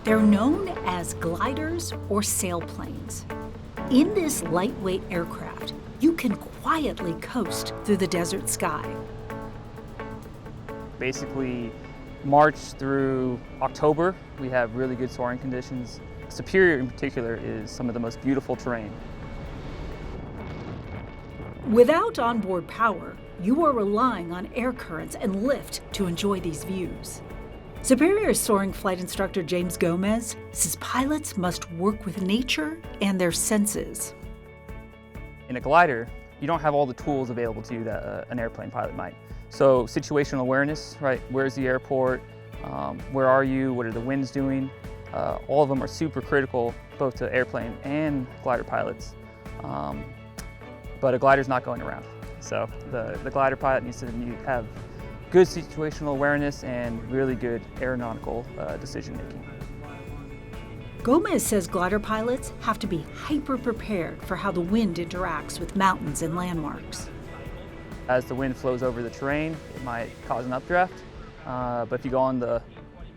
They're known as gliders or sailplanes. In this lightweight aircraft, you can quietly coast through the desert sky. Basically, March through October, we have really good soaring conditions. Superior in particular is some of the most beautiful terrain. Without onboard power, you are relying on air currents and lift to enjoy these views. Superior soaring flight instructor James Gomez says pilots must work with nature and their senses. In a glider, you don't have all the tools available to you that an airplane pilot might. So situational awareness, right? Where's the airport? Where are you? What are the winds doing? All of them are super critical, both to airplane and glider pilots. But a glider's not going around. So the glider pilot needs to have good situational awareness and really good aeronautical decision making. Gomez says glider pilots have to be hyper prepared for how the wind interacts with mountains and landmarks. As the wind flows over the terrain, it might cause an updraft, but if you go on the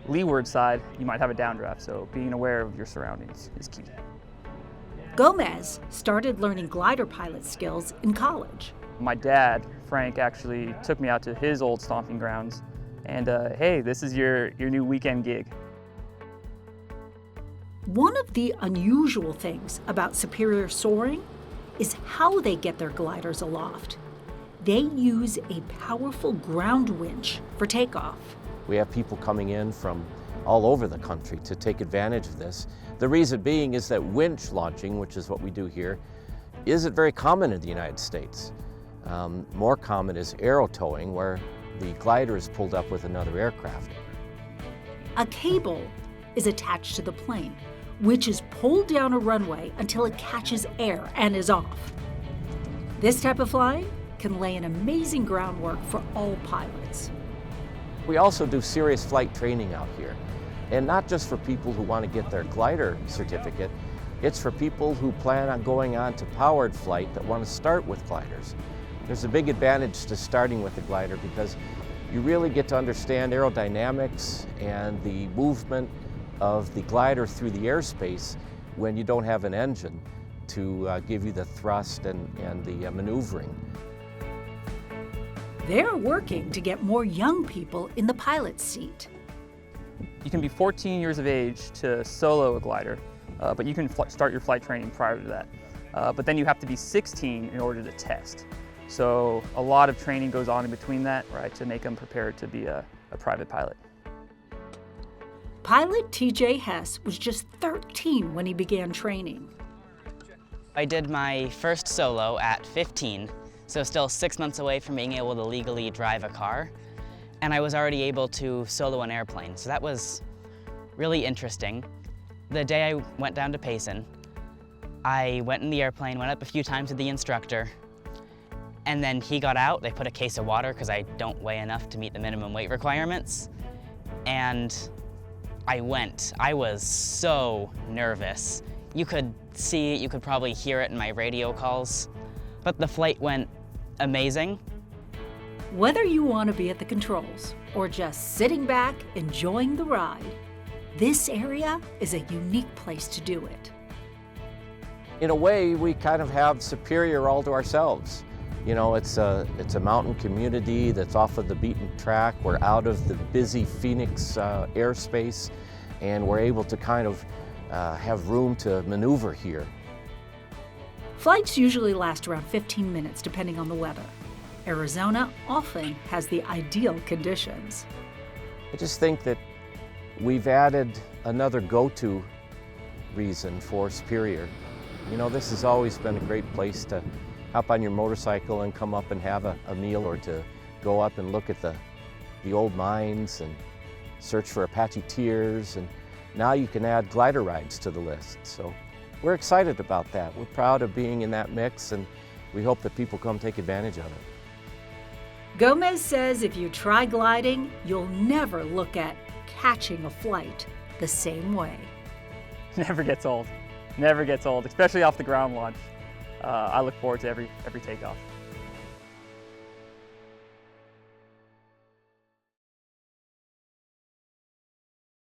leeward side, you might have a downdraft, so being aware of your surroundings is key. Gomez started learning glider pilot skills in college. My dad, Frank, actually took me out to his old stomping grounds and hey, this is your new weekend gig. One of the unusual things about Superior Soaring is how they get their gliders aloft. They use a powerful ground winch for takeoff. We have people coming in from all over the country to take advantage of this. The reason being is that winch launching, which is what we do here, isn't very common in the United States. More common is aero towing, where the glider is pulled up with another aircraft. A cable is attached to the plane, which is pulled down a runway until it catches air and is off. This type of flying can lay an amazing groundwork for all pilots. We also do serious flight training out here, and not just for people who want to get their glider certificate, it's for people who plan on going on to powered flight that want to start with gliders. There's a big advantage to starting with the glider because you really get to understand aerodynamics and the movement of the glider through the airspace when you don't have an engine to give you the thrust and the maneuvering. They're working to get more young people in the pilot's seat. You can be 14 years of age to solo a glider, but you can start your flight training prior to that. But then you have to be 16 in order to test. So a lot of training goes on in between that, right, to make them prepared to be a private pilot. Pilot TJ Hess was just 13 when he began training. I did my first solo at 15, so still 6 months away from being able to legally drive a car. And I was already able to solo an airplane, so that was really interesting. The day I went down to Payson, I went in the airplane, went up a few times with the instructor, and then he got out. They put a case of water because I don't weigh enough to meet the minimum weight requirements. And I went. I was so nervous. You could see it, you could probably hear it in my radio calls, but the flight went amazing. Whether you want to be at the controls or just sitting back enjoying the ride, this area is a unique place to do it. In a way, we kind of have Superior all to ourselves. You know, it's a mountain community that's off of the beaten track. We're out of the busy Phoenix airspace, and we're able to kind of have room to maneuver here. Flights usually last around 15 minutes depending on the weather. Arizona often has the ideal conditions. I just think that we've added another go-to reason for Superior. You know, this has always been a great place to hop on your motorcycle and come up and have a meal, or to go up and look at the old mines and search for Apache Tears, and now you can add glider rides to the list. So we're excited about that. We're proud of being in that mix, and we hope that people come take advantage of it. Gomez says if you try gliding, you'll never look at catching a flight the same way. Never gets old. Never gets old, especially off the ground launch. I look forward to every takeoff.